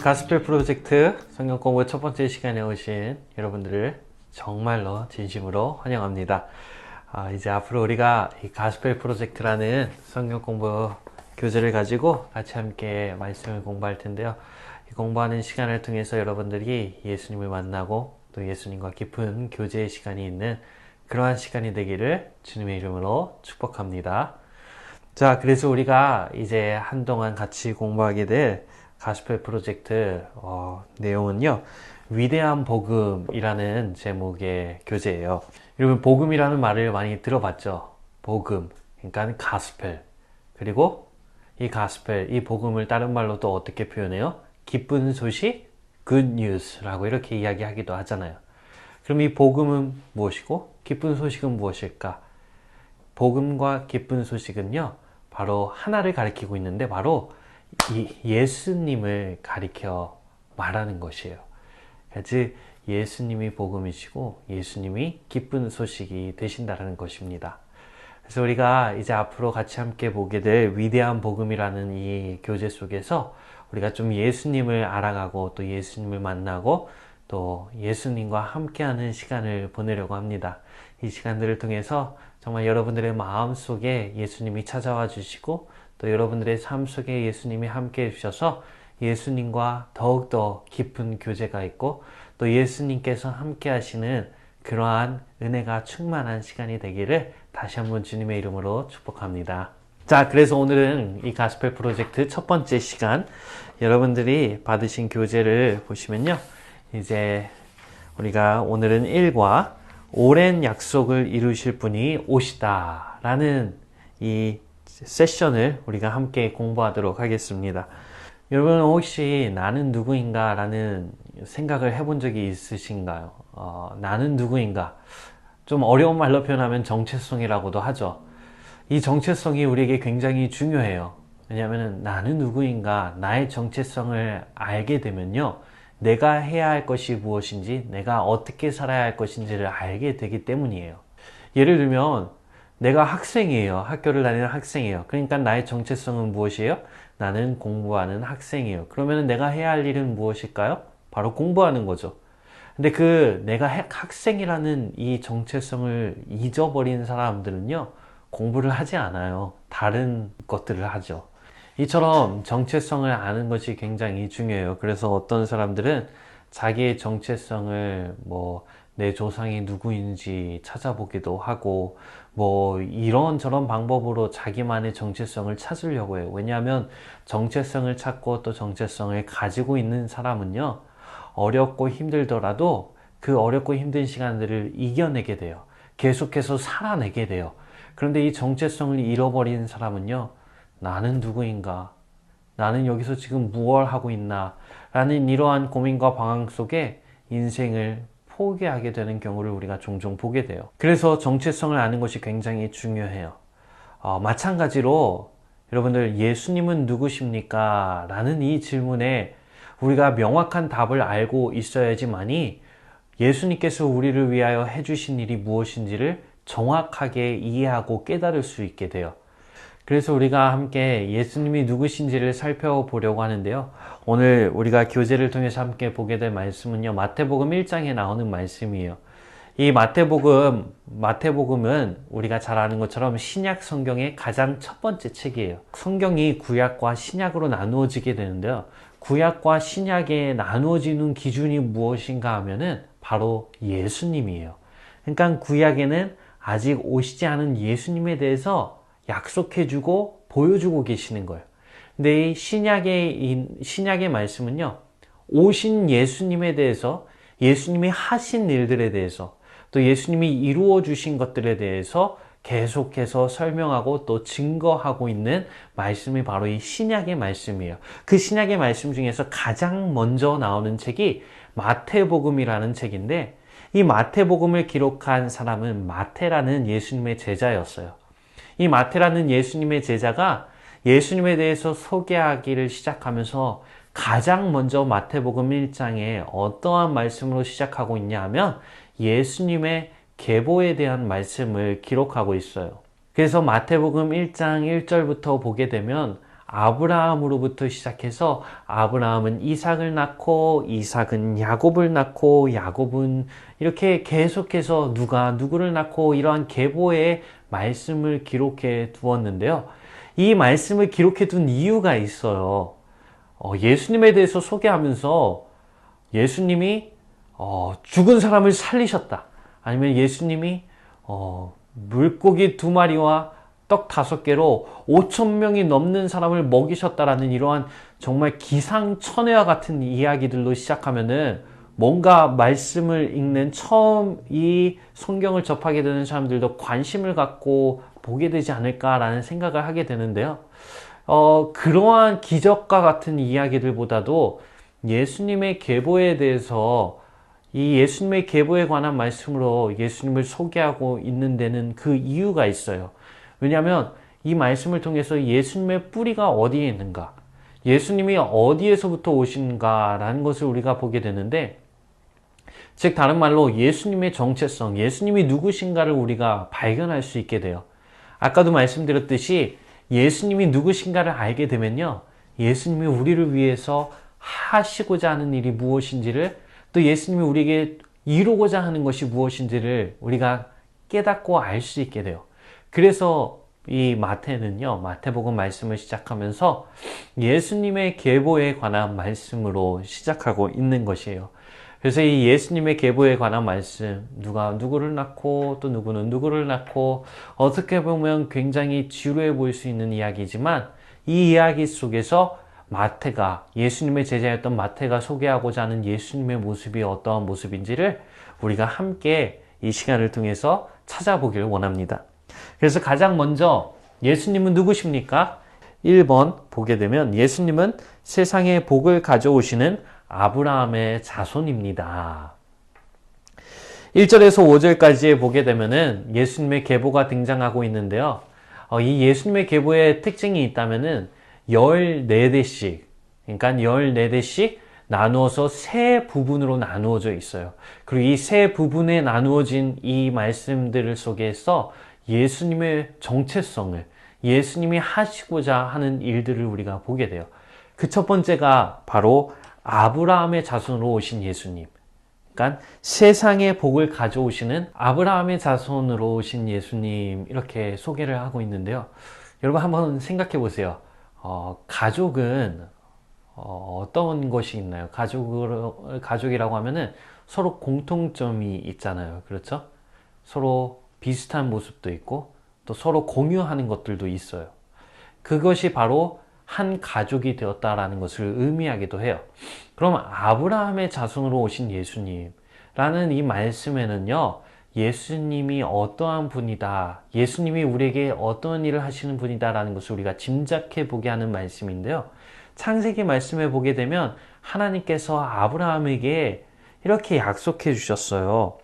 가스펠 프로젝트 성경 공부 첫 번째 시간에 오신 여러분들을 정말로 진심으로 환영합니다. 이제 앞으로 우리가 이 가스펠 프로젝트라는 성경 공부 교재를 가지고 같이 함께 말씀을 공부할 텐데요. 이 공부하는 시간을 통해서 여러분들이 예수님을 만나고 또 예수님과 깊은 교제의 시간이 있는 그러한 시간이 되기를 주님의 이름으로 축복합니다. 자, 그래서 우리가 이제 한동안 같이 공부하게 될 가스펠 프로젝트 내용은요, 위대한 복음이라는 제목의 교재예요. 여러분, 복음이라는 말을 많이 들어봤죠? 복음, 그러니까 가스펠. 그리고 이 가스펠, 이 복음을 다른 말로 또 어떻게 표현해요? 기쁜 소식, good news라고 이렇게 이야기하기도 하잖아요. 그럼 이 복음은 무엇이고 기쁜 소식은 무엇일까? 복음과 기쁜 소식은요, 바로 하나를 가리키고 있는데 바로 이 예수님을 가리켜 말하는 것이에요. 즉 예수님이 복음이시고 예수님이 기쁜 소식이 되신다는 것입니다. 그래서 우리가 이제 앞으로 같이 함께 보게 될 위대한 복음이라는 이 교재 속에서 우리가 좀 예수님을 알아가고 또 예수님을 만나고 또 예수님과 함께하는 시간을 보내려고 합니다. 이 시간들을 통해서 정말 여러분들의 마음속에 예수님이 찾아와 주시고 또 여러분들의 삶 속에 예수님이 함께 해주셔서 예수님과 더욱더 깊은 교제가 있고 또 예수님께서 함께 하시는 그러한 은혜가 충만한 시간이 되기를 다시 한번 주님의 이름으로 축복합니다. 자, 그래서 오늘은 이 가스펠 프로젝트 첫 번째 시간, 여러분들이 받으신 교재를 보시면요, 이제 우리가 오늘은 1과 오랜 약속을 이루실 분이 오시다 라는 이 세션을 우리가 함께 공부하도록 하겠습니다. 여러분, 혹시 나는 누구인가 라는 생각을 해본 적이 있으신가요? 나는 누구인가? 좀 어려운 말로 표현하면 정체성이라고도 하죠. 이 정체성이 우리에게 굉장히 중요해요. 왜냐하면 나는 누구인가, 나의 정체성을 알게 되면요, 내가 해야 할 것이 무엇인지, 내가 어떻게 살아야 할 것인지를 알게 되기 때문이에요. 예를 들면 내가 학생이에요. 학교를 다니는 학생이에요. 그러니까 나의 정체성은 무엇이에요? 나는 공부하는 학생이에요. 그러면 내가 해야 할 일은 무엇일까요? 바로 공부하는 거죠. 근데 내가 학생이라는 이 정체성을 잊어버린 사람들은요, 공부를 하지 않아요. 다른 것들을 하죠. 이처럼 정체성을 아는 것이 굉장히 중요해요. 그래서 어떤 사람들은 자기의 정체성을 내 조상이 누구인지 찾아보기도 하고 이런저런 방법으로 자기만의 정체성을 찾으려고 해요. 왜냐하면 정체성을 찾고 또 정체성을 가지고 있는 사람은요, 어렵고 힘들더라도 그 어렵고 힘든 시간들을 이겨내게 돼요. 계속해서 살아내게 돼요. 그런데 이 정체성을 잃어버린 사람은요, 나는 누구인가? 나는 여기서 지금 무엇을 하고 있나? 라는 이러한 고민과 방황 속에 인생을 포기하게 되는 경우를 우리가 종종 보게 돼요. 그래서 정체성을 아는 것이 굉장히 중요해요. 마찬가지로 여러분들, 예수님은 누구십니까? 라는 이 질문에 우리가 명확한 답을 알고 있어야지만이 예수님께서 우리를 위하여 해주신 일이 무엇인지를 정확하게 이해하고 깨달을 수 있게 돼요. 그래서 우리가 함께 예수님이 누구신지를 살펴보려고 하는데요. 오늘 우리가 교재를 통해서 함께 보게 될 말씀은요, 마태복음 1장에 나오는 말씀이에요. 이 마태복음은 우리가 잘 아는 것처럼 신약 성경의 가장 첫 번째 책이에요. 성경이 구약과 신약으로 나누어지게 되는데요. 구약과 신약에 나누어지는 기준이 무엇인가 하면은 바로 예수님이에요. 그러니까 구약에는 아직 오시지 않은 예수님에 대해서 약속해주고 보여주고 계시는 거예요. 근데 이 신약의 말씀은요, 오신 예수님에 대해서, 예수님이 하신 일들에 대해서, 또 예수님이 이루어 주신 것들에 대해서 계속해서 설명하고 또 증거하고 있는 말씀이 바로 이 신약의 말씀이에요. 그 신약의 말씀 중에서 가장 먼저 나오는 책이 마태복음이라는 책인데, 이 마태복음을 기록한 사람은 마태라는 예수님의 제자였어요. 이 마태라는 예수님의 제자가 예수님에 대해서 소개하기를 시작하면서 가장 먼저 마태복음 1장에 어떠한 말씀으로 시작하고 있냐 하면 예수님의 계보에 대한 말씀을 기록하고 있어요. 그래서 마태복음 1장 1절부터 보게 되면 아브라함으로부터 시작해서 아브라함은 이삭을 낳고 이삭은 야곱을 낳고 야곱은 이렇게 계속해서 누가 누구를 낳고 이러한 계보의 말씀을 기록해 두었는데요. 이 말씀을 기록해 둔 이유가 있어요. 예수님에 대해서 소개하면서 예수님이 죽은 사람을 살리셨다. 아니면 예수님이 물고기 2마리와 떡 5개로 5,000명이 넘는 사람을 먹이셨다라는 이러한 정말 기상천외와 같은 이야기들로 시작하면은 뭔가 말씀을 읽는 처음 이 성경을 접하게 되는 사람들도 관심을 갖고 보게 되지 않을까라는 생각을 하게 되는데요. 그러한 기적과 같은 이야기들보다도 예수님의 계보에 대해서 이 예수님의 계보에 관한 말씀으로 예수님을 소개하고 있는 데는 그 이유가 있어요. 왜냐하면 이 말씀을 통해서 예수님의 뿌리가 어디에 있는가, 예수님이 어디에서부터 오신가라는 것을 우리가 보게 되는데, 즉 다른 말로 예수님의 정체성, 예수님이 누구신가를 우리가 발견할 수 있게 돼요. 아까도 말씀드렸듯이 예수님이 누구신가를 알게 되면요, 예수님이 우리를 위해서 하시고자 하는 일이 무엇인지를, 또 예수님이 우리에게 이루고자 하는 것이 무엇인지를 우리가 깨닫고 알 수 있게 돼요. 그래서 이 마태는요, 마태복음 말씀을 시작하면서 예수님의 계보에 관한 말씀으로 시작하고 있는 것이에요. 그래서 이 예수님의 계보에 관한 말씀, 누가 누구를 낳고 또 누구는 누구를 낳고, 어떻게 보면 굉장히 지루해 보일 수 있는 이야기지만 이 이야기 속에서 마태가, 예수님의 제자였던 마태가 소개하고자 하는 예수님의 모습이 어떠한 모습인지를 우리가 함께 이 시간을 통해서 찾아보기를 원합니다. 그래서 가장 먼저 예수님은 누구십니까? 1번 보게 되면 예수님은 세상에 복을 가져오시는 아브라함의 자손입니다. 1절에서 5절까지 보게 되면은 예수님의 계보가 등장하고 있는데요. 이 예수님의 계보의 특징이 있다면은 14대씩, 그러니까 14대씩 나누어서 세 부분으로 나누어져 있어요. 그리고 이 세 부분에 나누어진 이 말씀들 속에서 예수님의 정체성을, 예수님이 하시고자 하는 일들을 우리가 보게 돼요. 그 첫 번째가 바로 아브라함의 자손으로 오신 예수님. 그러니까 세상의 복을 가져오시는 아브라함의 자손으로 오신 예수님, 이렇게 소개를 하고 있는데요. 여러분 한번 생각해 보세요. 가족은 어떤 것이 있나요? 가족이라고 하면은 서로 공통점이 있잖아요. 그렇죠? 서로 비슷한 모습도 있고 또 서로 공유하는 것들도 있어요. 그것이 바로 한 가족이 되었다라는 것을 의미하기도 해요. 그럼 아브라함의 자손으로 오신 예수님라는 이 말씀에는요, 예수님이 어떠한 분이다, 예수님이 우리에게 어떤 일을 하시는 분이다라는 것을 우리가 짐작해 보게 하는 말씀인데요. 창세기 말씀에 보게 되면 하나님께서 아브라함에게 이렇게 약속해 주셨어요.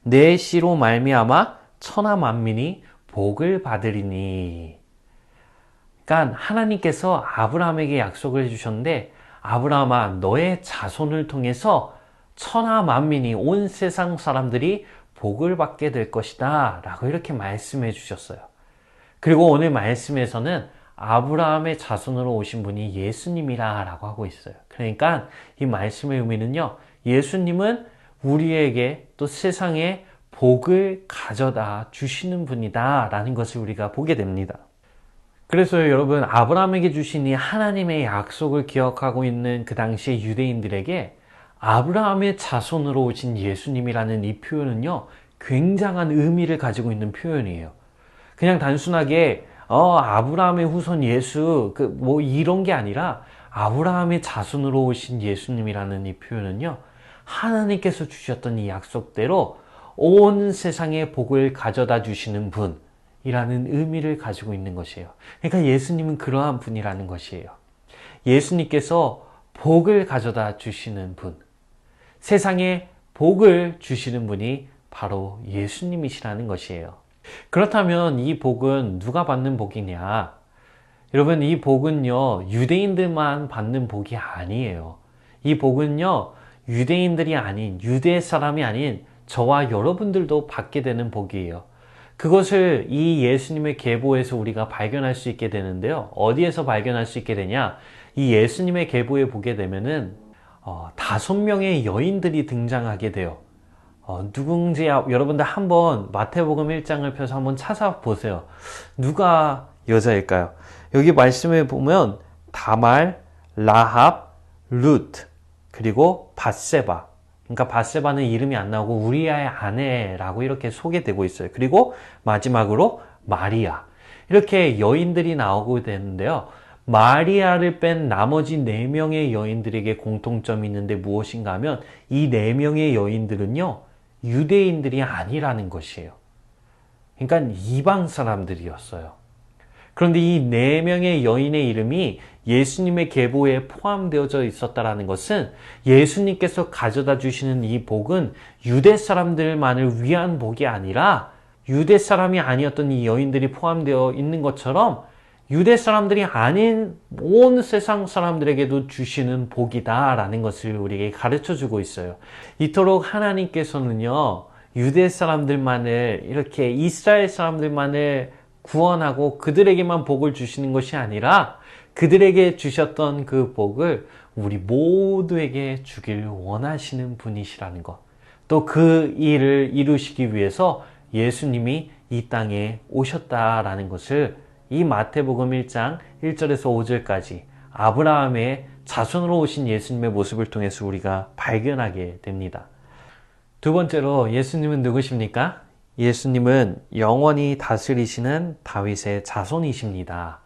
내 씨로 말미암아 천하 만민이 복을 받으리니. 그러니까 하나님께서 아브라함에게 약속을 해주셨는데, 아브라함아, 너의 자손을 통해서 천하 만민이, 온 세상 사람들이 복을 받게 될 것이다 라고 이렇게 말씀해 주셨어요. 그리고 오늘 말씀에서는 아브라함의 자손으로 오신 분이 예수님이라 라고 하고 있어요. 그러니까 이 말씀의 의미는요, 예수님은 우리에게 또 세상에 복을 가져다 주시는 분이다 라는 것을 우리가 보게 됩니다. 그래서 여러분, 아브라함에게 주신 이 하나님의 약속을 기억하고 있는 그 당시의 유대인들에게 아브라함의 자손으로 오신 예수님이라는 이 표현은요, 굉장한 의미를 가지고 있는 표현이에요. 그냥 단순하게 아브라함의 후손 예수 뭐 이런 게 아니라, 아브라함의 자손으로 오신 예수님이라는 이 표현은요, 하나님께서 주셨던 이 약속대로 온 세상에 복을 가져다 주시는 분이라는 의미를 가지고 있는 것이에요. 그러니까 예수님은 그러한 분이라는 것이에요. 예수님께서 복을 가져다 주시는 분, 세상에 복을 주시는 분이 바로 예수님이시라는 것이에요. 그렇다면 이 복은 누가 받는 복이냐? 여러분, 이 복은요, 유대인들만 받는 복이 아니에요. 이 복은요, 유대인들이 아닌, 유대 사람이 아닌 저와 여러분들도 받게 되는 복이에요. 그것을 이 예수님의 계보에서 우리가 발견할 수 있게 되는데요. 어디에서 발견할 수 있게 되냐? 이 예수님의 계보에 보게 되면은 5명의 여인들이 등장하게 돼요. 누군지 여러분들 한번 마태복음 1장을 펴서 한번 찾아보세요. 누가 여자일까요? 여기 말씀에 보면 다말, 라합, 루트, 그리고 밧세바. 그러니까 밧세바는 이름이 안 나오고 우리아의 아내라고 이렇게 소개되고 있어요. 그리고 마지막으로 마리아. 이렇게 여인들이 나오게 되는데요. 마리아를 뺀 나머지 4명의 여인들에게 공통점이 있는데 무엇인가 하면 이 4명의 여인들은요. 유대인들이 아니라는 것이에요. 그러니까 이방 사람들이었어요. 그런데 이 4명의 여인의 이름이 예수님의 계보에 포함되어져 있었다는 것은 예수님께서 가져다 주시는 이 복은 유대 사람들만을 위한 복이 아니라 유대 사람이 아니었던 이 여인들이 포함되어 있는 것처럼 유대 사람들이 아닌 온 세상 사람들에게도 주시는 복이다라는 것을 우리에게 가르쳐 주고 있어요. 이토록 하나님께서는요, 유대 사람들만을 이렇게 이스라엘 사람들만을 구원하고 그들에게만 복을 주시는 것이 아니라 그들에게 주셨던 그 복을 우리 모두에게 주길 원하시는 분이시라는 것. 또 그 일을 이루시기 위해서 예수님이 이 땅에 오셨다라는 것을 이 마태복음 1장 1절에서 5절까지 아브라함의 자손으로 오신 예수님의 모습을 통해서 우리가 발견하게 됩니다. 두 번째로 예수님은 누구십니까? 예수님은 영원히 다스리시는 다윗의 자손이십니다.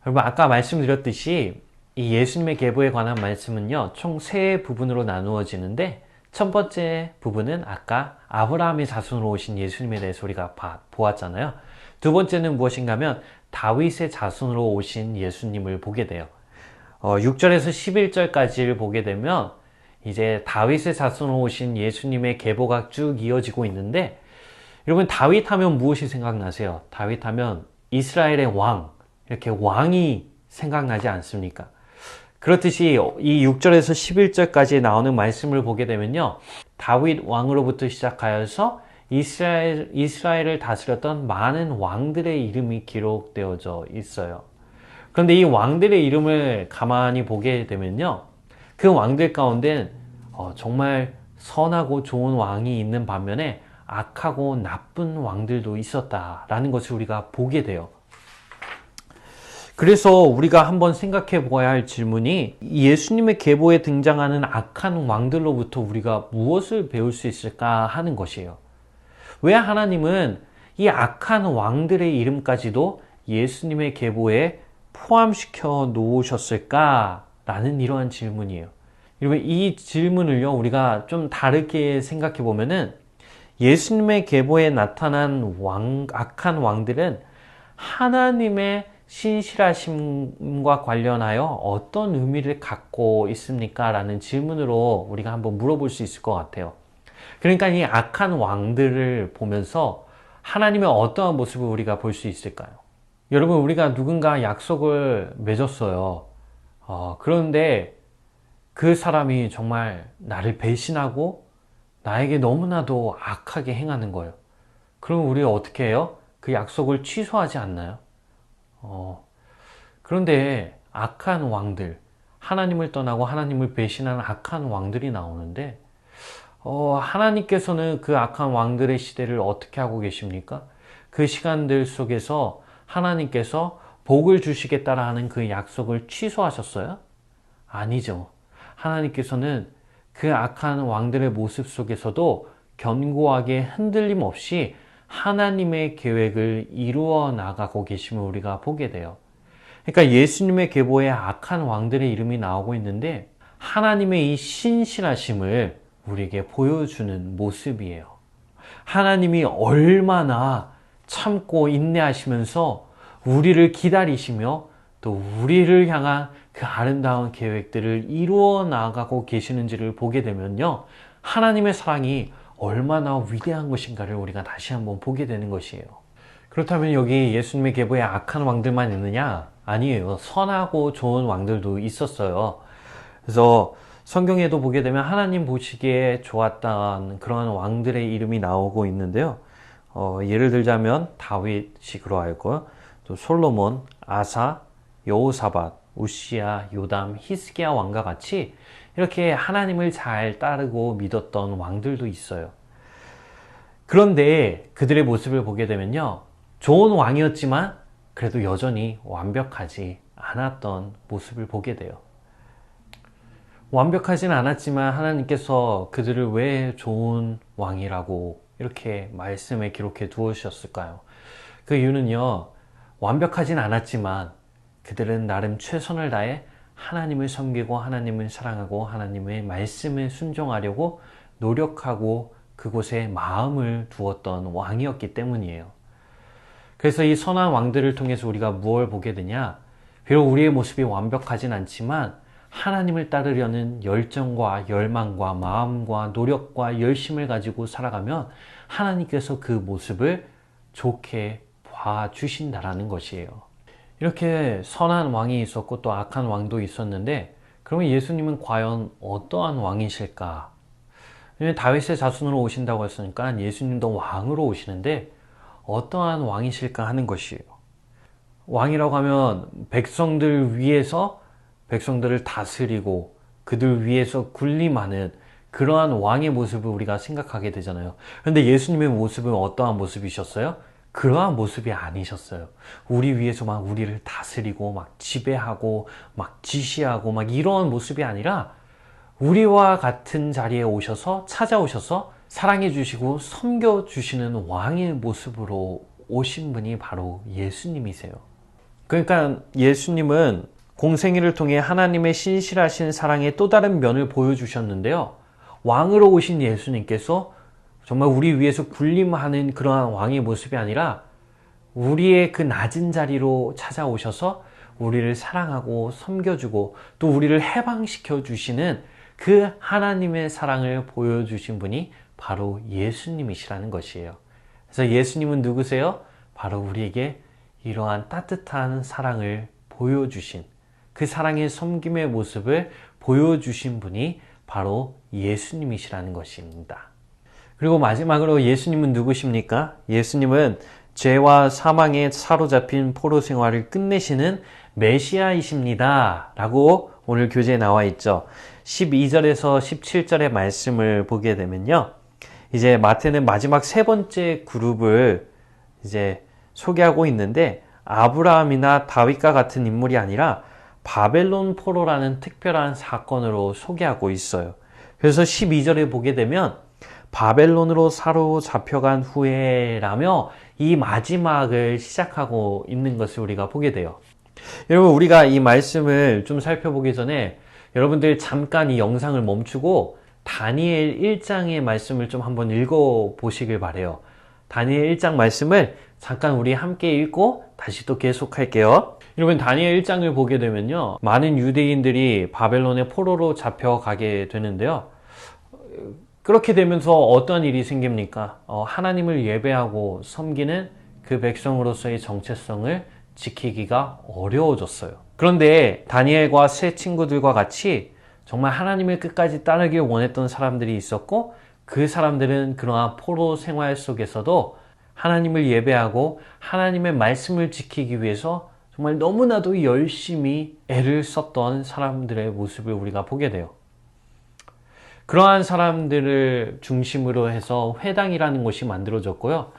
여러분 아까 말씀드렸듯이 이 예수님의 계보에 관한 말씀은요 총 3부분으로 나누어지는데 첫 번째 부분은 아까 아브라함의 자손으로 오신 예수님에 대해서 우리가 보았잖아요. 두 번째는 무엇인가 하면 다윗의 자손으로 오신 예수님을 보게 돼요. 6절에서 11절까지를 보게 되면 이제 다윗의 자손으로 오신 예수님의 계보가 쭉 이어지고 있는데 여러분 다윗 하면 무엇이 생각나세요? 다윗 하면 이스라엘의 왕, 이렇게 왕이 생각나지 않습니까? 그렇듯이 이 6절에서 11절까지 나오는 말씀을 보게 되면요. 다윗 왕으로부터 시작하여서 이스라엘을 다스렸던 많은 왕들의 이름이 기록되어져 있어요. 그런데 이 왕들의 이름을 가만히 보게 되면요. 그 왕들 가운데 정말 선하고 좋은 왕이 있는 반면에 악하고 나쁜 왕들도 있었다라는 것을 우리가 보게 돼요. 그래서 우리가 한번 생각해 보아야 할 질문이 예수님의 계보에 등장하는 악한 왕들로부터 우리가 무엇을 배울 수 있을까 하는 것이에요. 왜 하나님은 이 악한 왕들의 이름까지도 예수님의 계보에 포함시켜 놓으셨을까라는 이러한 질문이에요. 여러분 이 질문을요 우리가 좀 다르게 생각해 보면은 예수님의 계보에 나타난 악한 왕들은 하나님의 신실하심과 관련하여 어떤 의미를 갖고 있습니까? 라는 질문으로 우리가 한번 물어볼 수 있을 것 같아요. 그러니까 이 악한 왕들을 보면서 하나님의 어떠한 모습을 우리가 볼 수 있을까요? 여러분 우리가 누군가 약속을 맺었어요. 그런데 그 사람이 정말 나를 배신하고 나에게 너무나도 악하게 행하는 거예요. 그럼 우리가 어떻게 해요? 그 약속을 취소하지 않나요? 그런데 악한 왕들, 하나님을 떠나고 하나님을 배신하는 악한 왕들이 나오는데 하나님께서는 그 악한 왕들의 시대를 어떻게 하고 계십니까? 그 시간들 속에서 하나님께서 복을 주시겠다라 하는 그 약속을 취소하셨어요? 아니죠. 하나님께서는 그 악한 왕들의 모습 속에서도 견고하게 흔들림 없이 하나님의 계획을 이루어 나가고 계심을 우리가 보게 돼요. 그러니까 예수님의 계보에 악한 왕들의 이름이 나오고 있는데 하나님의 이 신실하심을 우리에게 보여주는 모습이에요. 하나님이 얼마나 참고 인내하시면서 우리를 기다리시며 또 우리를 향한 그 아름다운 계획들을 이루어 나가고 계시는지를 보게 되면요. 하나님의 사랑이 얼마나 위대한 것인가를 우리가 다시 한번 보게 되는 것이에요. 그렇다면 여기 예수님의 계보에 악한 왕들만 있느냐? 아니에요. 선하고 좋은 왕들도 있었어요. 그래서 성경에도 보게 되면 하나님 보시기에 좋았던 그런 왕들의 이름이 나오고 있는데요. 예를 들자면 다윗이 그러하였고, 또 솔로몬, 아사, 여호사밧, 우시야, 요담, 히스기야 왕과 같이 이렇게 하나님을 잘 따르고 믿었던 왕들도 있어요. 그런데 그들의 모습을 보게 되면요, 좋은 왕이었지만 그래도 여전히 완벽하지 않았던 모습을 보게 돼요. 완벽하진 않았지만 하나님께서 그들을 왜 좋은 왕이라고 이렇게 말씀에 기록해 두셨을까요? 그 이유는요, 완벽하진 않았지만 그들은 나름 최선을 다해 하나님을 섬기고 하나님을 사랑하고 하나님의 말씀에 순종하려고 노력하고 그곳에 마음을 두었던 왕이었기 때문이에요. 그래서 이 선한 왕들을 통해서 우리가 무엇을 보게 되냐? 비록 우리의 모습이 완벽하진 않지만 하나님을 따르려는 열정과 열망과 마음과 노력과 열심을 가지고 살아가면 하나님께서 그 모습을 좋게 봐주신다라는 것이에요. 이렇게 선한 왕이 있었고 또 악한 왕도 있었는데, 그러면 예수님은 과연 어떠한 왕이실까? 다윗의 자손으로 오신다고 했으니까 예수님도 왕으로 오시는데 어떠한 왕이실까 하는 것이에요. 왕이라고 하면 백성들 위해서 백성들을 다스리고 그들 위해서 군림하는 그러한 왕의 모습을 우리가 생각하게 되잖아요. 그런데 예수님의 모습은 어떠한 모습이셨어요? 그러한 모습이 아니셨어요. 우리 위해서 막 우리를 다스리고 막 지배하고 막 지시하고 막 이러한 모습이 아니라 우리와 같은 자리에 오셔서 찾아오셔서 사랑해 주시고 섬겨 주시는 왕의 모습으로 오신 분이 바로 예수님이세요. 그러니까 예수님은 공생애를 통해 하나님의 신실하신 사랑의 또 다른 면을 보여주셨는데요. 왕으로 오신 예수님께서 정말 우리 위해서 군림하는 그러한 왕의 모습이 아니라 우리의 그 낮은 자리로 찾아오셔서 우리를 사랑하고 섬겨주고 또 우리를 해방시켜 주시는 그 하나님의 사랑을 보여주신 분이 바로 예수님이시라는 것이에요. 그래서 예수님은 누구세요? 바로 우리에게 이러한 따뜻한 사랑을 보여주신, 그 사랑의 섬김의 모습을 보여주신 분이 바로 예수님이시라는 것입니다. 그리고 마지막으로 예수님은 누구십니까? 예수님은 죄와 사망에 사로잡힌 포로 생활을 끝내시는 메시아이십니다 라고 오늘 교재에 나와 있죠. 12절에서 17절의 말씀을 보게 되면요, 이제 마태는 마지막 세 번째 그룹을 이제 소개하고 있는데, 아브라함이나 다윗과 같은 인물이 아니라 바벨론 포로라는 특별한 사건으로 소개하고 있어요. 그래서 12절에 보게 되면 바벨론으로 사로잡혀간 후에라며 이 마지막을 시작하고 있는 것을 우리가 보게 돼요. 여러분, 우리가 이 말씀을 좀 살펴보기 전에 여러분들 잠깐 이 영상을 멈추고 다니엘 1장의 말씀을 좀 한번 읽어보시길 바래요. 다니엘 1장 말씀을 잠깐 우리 함께 읽고 다시 또 계속할게요. 여러분, 다니엘 1장을 보게 되면요, 많은 유대인들이 바벨론의 포로로 잡혀가게 되는데요. 그렇게 되면서 어떤 일이 생깁니까? 하나님을 예배하고 섬기는 그 백성으로서의 정체성을 지키기가 어려워졌어요. 그런데 다니엘과 세 친구들과 같이 정말 하나님을 끝까지 따르길 원했던 사람들이 있었고, 그 사람들은 그러한 포로 생활 속에서도 하나님을 예배하고 하나님의 말씀을 지키기 위해서 정말 너무나도 열심히 애를 썼던 사람들의 모습을 우리가 보게 돼요. 그러한 사람들을 중심으로 해서 회당이라는 곳이 만들어졌고요.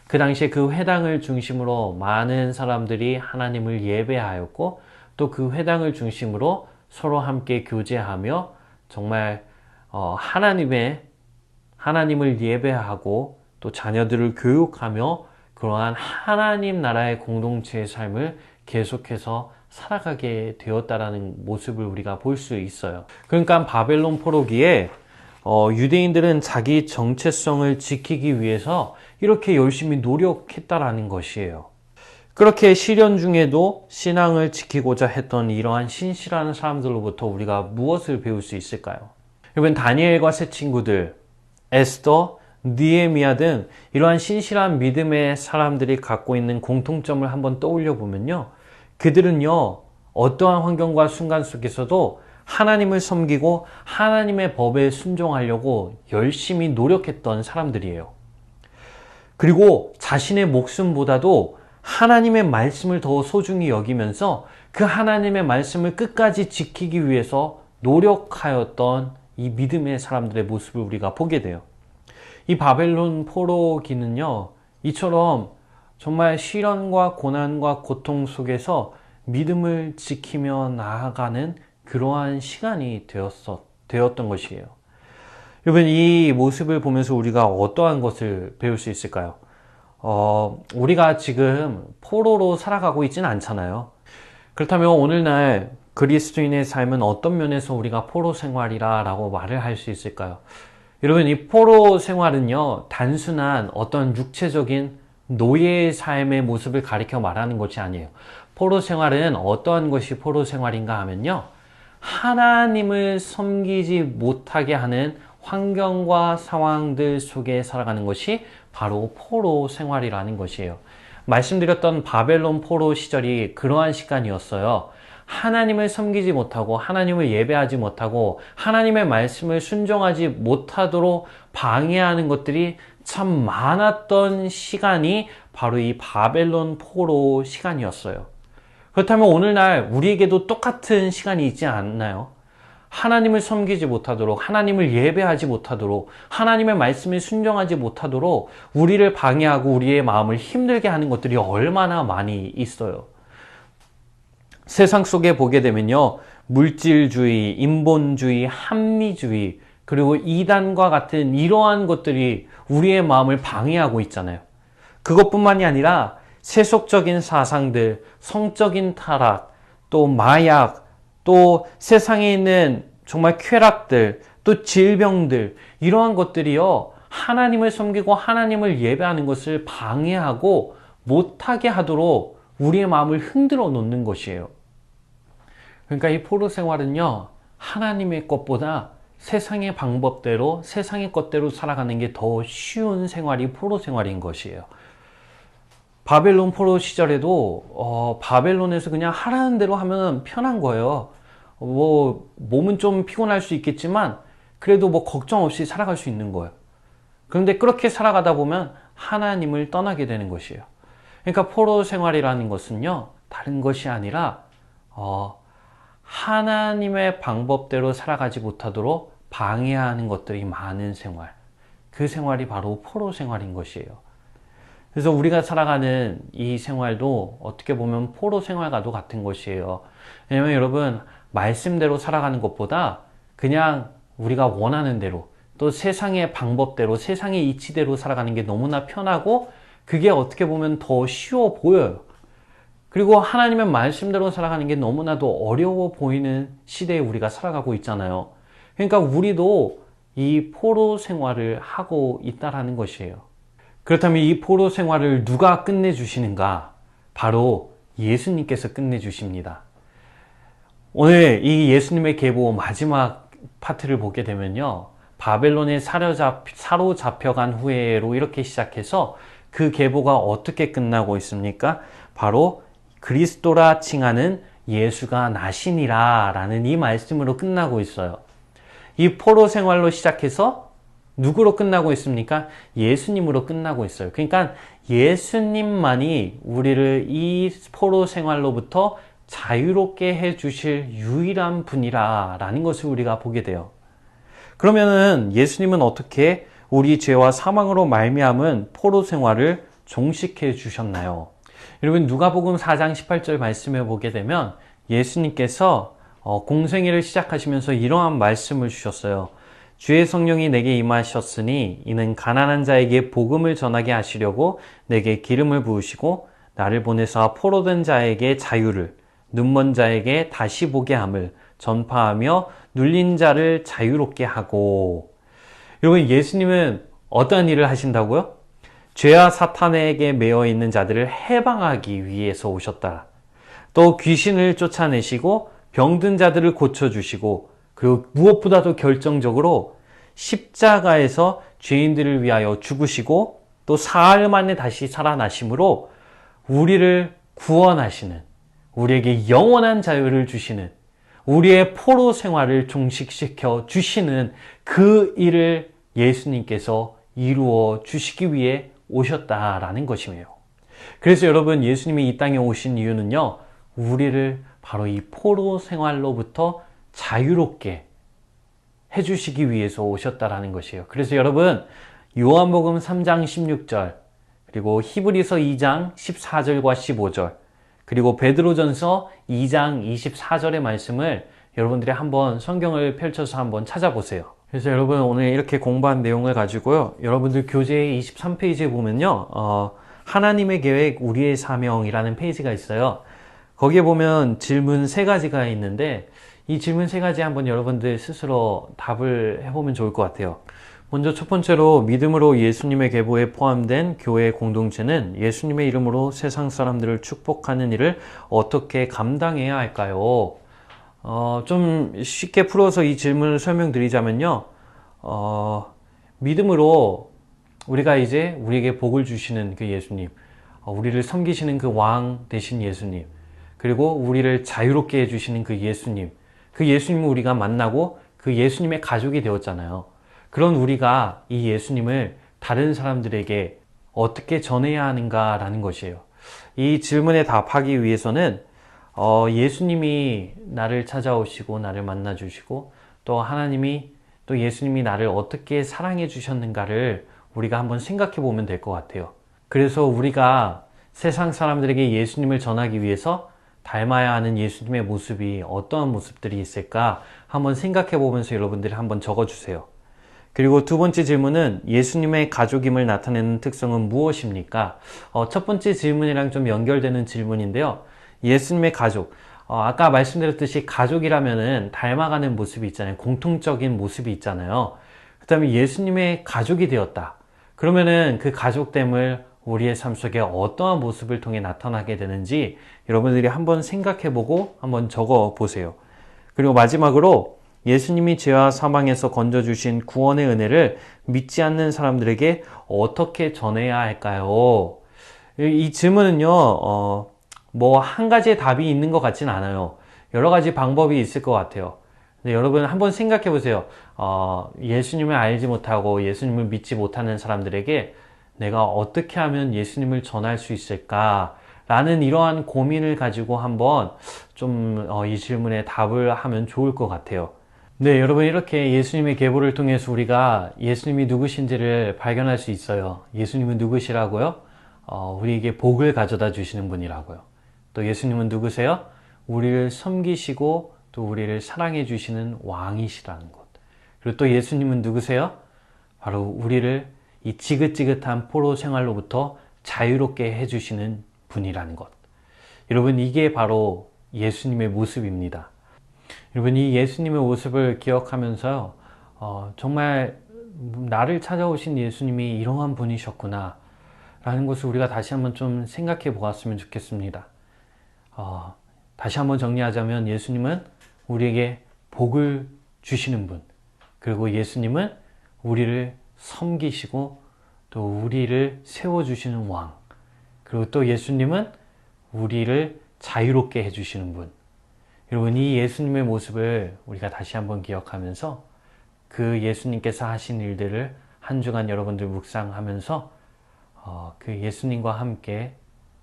그 당시에 그 회당을 중심으로 많은 사람들이 하나님을 예배하였고, 또 그 회당을 중심으로 서로 함께 교제하며 정말 하나님을 예배하고 또 자녀들을 교육하며 그러한 하나님 나라의 공동체의 삶을 계속해서 살아가게 되었다라는 모습을 우리가 볼 수 있어요. 그러니까 바벨론 포로기에 유대인들은 자기 정체성을 지키기 위해서 이렇게 열심히 노력했다라는 것이에요. 그렇게 시련 중에도 신앙을 지키고자 했던 이러한 신실한 사람들로부터 우리가 무엇을 배울 수 있을까요? 여러분, 다니엘과 세 친구들, 에스더, 느헤미야 등 이러한 신실한 믿음의 사람들이 갖고 있는 공통점을 한번 떠올려 보면요, 그들은요, 어떠한 환경과 순간 속에서도 하나님을 섬기고 하나님의 법에 순종하려고 열심히 노력했던 사람들이에요. 그리고 자신의 목숨보다도 하나님의 말씀을 더 소중히 여기면서 그 하나님의 말씀을 끝까지 지키기 위해서 노력하였던 이 믿음의 사람들의 모습을 우리가 보게 돼요. 이 바벨론 포로기는요, 이처럼 정말 시련과 고난과 고통 속에서 믿음을 지키며 나아가는 그러한 시간이 되었던 것이에요. 여러분, 이 모습을 보면서 우리가 어떠한 것을 배울 수 있을까요? 우리가 지금 포로로 살아가고 있지는 않잖아요. 그렇다면 오늘날 그리스도인의 삶은 어떤 면에서 우리가 포로 생활이라 라고 말을 할 수 있을까요? 여러분, 이 포로 생활은요, 단순한 어떤 육체적인 노예의 삶의 모습을 가리켜 말하는 것이 아니에요. 포로 생활은 어떠한 것이 포로 생활인가 하면요, 하나님을 섬기지 못하게 하는 환경과 상황들 속에 살아가는 것이 바로 포로 생활이라는 것이에요. 말씀드렸던 바벨론 포로 시절이 그러한 시간이었어요. 하나님을 섬기지 못하고 하나님을 예배하지 못하고 하나님의 말씀을 순종하지 못하도록 방해하는 것들이 참 많았던 시간이 바로 이 바벨론 포로 시간이었어요. 그렇다면 오늘날 우리에게도 똑같은 시간이 있지 않나요? 하나님을 섬기지 못하도록, 하나님을 예배하지 못하도록, 하나님의 말씀에 순종하지 못하도록 우리를 방해하고 우리의 마음을 힘들게 하는 것들이 얼마나 많이 있어요. 세상 속에 보게 되면요, 물질주의, 인본주의, 합리주의, 그리고 이단과 같은 이러한 것들이 우리의 마음을 방해하고 있잖아요. 그것뿐만이 아니라 세속적인 사상들, 성적인 타락, 또 마약, 또 세상에 있는 정말 쾌락들, 또 질병들, 이러한 것들이요, 하나님을 섬기고 하나님을 예배하는 것을 방해하고 못하게 하도록 우리의 마음을 흔들어 놓는 것이에요. 그러니까 이 포로 생활은요, 하나님의 것보다 세상의 방법대로, 세상의 것대로 살아가는 게 더 쉬운 생활이 포로 생활인 것이에요. 바벨론 포로 시절에도 바벨론에서 그냥 하라는 대로 하면 편한 거예요. 몸은 좀 피곤할 수 있겠지만 그래도 걱정 없이 살아갈 수 있는 거예요. 그런데 그렇게 살아가다 보면 하나님을 떠나게 되는 것이에요. 그러니까 포로 생활이라는 것은요, 다른 것이 아니라 하나님의 방법대로 살아가지 못하도록 방해하는 것들이 많은 생활, 그 생활이 바로 포로 생활인 것이에요. 그래서 우리가 살아가는 이 생활도 어떻게 보면 포로 생활과도 같은 것이에요. 왜냐면 여러분, 말씀대로 살아가는 것보다 그냥 우리가 원하는 대로, 또 세상의 방법대로, 세상의 이치대로 살아가는 게 너무나 편하고 그게 어떻게 보면 더 쉬워 보여요. 그리고 하나님의 말씀대로 살아가는 게 너무나도 어려워 보이는 시대에 우리가 살아가고 있잖아요. 그러니까 우리도 이 포로 생활을 하고 있다라는 것이에요. 그렇다면 이 포로 생활을 누가 끝내주시는가? 바로 예수님께서 끝내주십니다. 오늘 이 예수님의 계보 마지막 파트를 보게 되면요, 바벨론에 사로잡혀간 후에로 이렇게 시작해서 그 계보가 어떻게 끝나고 있습니까? 바로 그리스도라 칭하는 예수가 나시니라 라는 이 말씀으로 끝나고 있어요. 이 포로 생활로 시작해서 누구로 끝나고 있습니까? 예수님으로 끝나고 있어요. 그러니까 예수님만이 우리를 이 포로 생활로부터 자유롭게 해주실 유일한 분이라 라는 것을 우리가 보게 돼요. 그러면은 예수님은 어떻게 우리 죄와 사망으로 말미암은 포로 생활을 종식해 주셨나요? 여러분, 누가복음 4장 18절 말씀을 보게 되면 예수님께서 공생애를 시작하시면서 이러한 말씀을 주셨어요. 주의 성령이 내게 임하셨으니 이는 가난한 자에게 복음을 전하게 하시려고 내게 기름을 부으시고 나를 보내사 포로된 자에게 자유를, 눈먼 자에게 다시 보게 함을 전파하며 눌린 자를 자유롭게 하고. 여러분, 예수님은 어떠한 일을 하신다고요? 죄와 사탄에게 매여 있는 자들을 해방하기 위해서 오셨다. 또 귀신을 쫓아내시고 병든 자들을 고쳐주시고, 그리고 무엇보다도 결정적으로 십자가에서 죄인들을 위하여 죽으시고 또 사흘 만에 다시 살아나심으로 우리를 구원하시는, 우리에게 영원한 자유를 주시는, 우리의 포로 생활을 종식시켜 주시는 그 일을 예수님께서 이루어 주시기 위해 오셨다라는 것이에요. 그래서 여러분, 예수님이 이 땅에 오신 이유는요, 우리를 바로 이 포로 생활로부터 자유롭게 해주시기 위해서 오셨다라는 것이에요. 그래서 여러분, 요한복음 3장 16절, 그리고 히브리서 2장 14절과 15절, 그리고 베드로전서 2장 24절의 말씀을 여러분들이 한번 성경을 펼쳐서 한번 찾아보세요. 그래서 여러분, 오늘 이렇게 공부한 내용을 가지고요, 여러분들 교재 23페이지에 보면요, 하나님의 계획, 우리의 사명이라는 페이지가 있어요. 거기에 보면 질문 3가지가 있는데, 이 질문 3가지 한번 여러분들 스스로 답을 해보면 좋을 것 같아요. 먼저 첫 번째로, 믿음으로 예수님의 계보에 포함된 교회 공동체는 예수님의 이름으로 세상 사람들을 축복하는 일을 어떻게 감당해야 할까요? 좀 쉽게 풀어서 이 질문을 설명드리자면요, 믿음으로 우리가 이제 우리에게 복을 주시는 그 예수님, 우리를 섬기시는 그 왕 되신 예수님, 그리고 우리를 자유롭게 해주시는 그 예수님, 그 예수님을 우리가 만나고 그 예수님의 가족이 되었잖아요. 그런 우리가 이 예수님을 다른 사람들에게 어떻게 전해야 하는가라는 것이에요. 이 질문에 답하기 위해서는 예수님이 나를 찾아오시고 나를 만나주시고, 또 하나님이, 또 예수님이 나를 어떻게 사랑해 주셨는가를 우리가 한번 생각해 보면 될 것 같아요. 그래서 우리가 세상 사람들에게 예수님을 전하기 위해서 닮아야 하는 예수님의 모습이 어떠한 모습들이 있을까 한번 생각해 보면서 여러분들이 한번 적어주세요. 그리고 두 번째 질문은, 예수님의 가족임을 나타내는 특성은 무엇입니까? 첫 번째 질문이랑 좀 연결되는 질문인데요. 예수님의 가족. 아까 말씀드렸듯이 가족이라면은 닮아가는 모습이 있잖아요. 공통적인 모습이 있잖아요. 그 다음에 예수님의 가족이 되었다. 그러면은 그 가족됨을 우리의 삶 속에 어떠한 모습을 통해 나타나게 되는지 여러분들이 한번 생각해보고 한번 적어보세요. 그리고 마지막으로, 예수님이 죄와 사망에서 건져주신 구원의 은혜를 믿지 않는 사람들에게 어떻게 전해야 할까요? 이 질문은요, 뭐 한 가지의 답이 있는 것 같진 않아요. 여러 가지 방법이 있을 것 같아요. 근데 여러분 한번 생각해 보세요. 예수님을 알지 못하고 예수님을 믿지 못하는 사람들에게 내가 어떻게 하면 예수님을 전할 수 있을까? 라는 이러한 고민을 가지고 한번 좀 이 질문에 답을 하면 좋을 것 같아요. 네, 여러분, 이렇게 예수님의 계보를 통해서 우리가 예수님이 누구신지를 발견할 수 있어요. 예수님은 누구시라고요? 우리에게 복을 가져다 주시는 분이라고요. 또 예수님은 누구세요? 우리를 섬기시고 또 우리를 사랑해 주시는 왕이시라는 것. 그리고 또 예수님은 누구세요? 바로 우리를 이 지긋지긋한 포로 생활로부터 자유롭게 해주시는 분이라는 것. 여러분, 이게 바로 예수님의 모습입니다. 여러분, 이 예수님의 모습을 기억하면서 정말 나를 찾아오신 예수님이 이러한 분이셨구나 라는 것을 우리가 다시 한번 좀 생각해 보았으면 좋겠습니다. 다시 한번 정리하자면, 예수님은 우리에게 복을 주시는 분, 그리고 예수님은 우리를 섬기시고 또 우리를 세워주시는 왕, 그리고 또 예수님은 우리를 자유롭게 해주시는 분. 여러분, 이 예수님의 모습을 우리가 다시 한번 기억하면서 그 예수님께서 하신 일들을 한 주간 여러분들 묵상하면서 그 예수님과 함께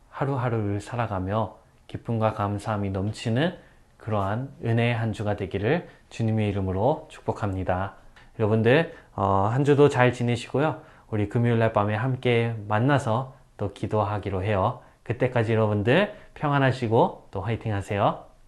하루하루를 살아가며 기쁨과 감사함이 넘치는 그러한 은혜의 한 주가 되기를 주님의 이름으로 축복합니다. 여러분들 한 주도 잘 지내시고요. 우리 금요일날 밤에 함께 만나서 또 기도하기로 해요. 그때까지 여러분들 평안하시고 또 화이팅 하세요.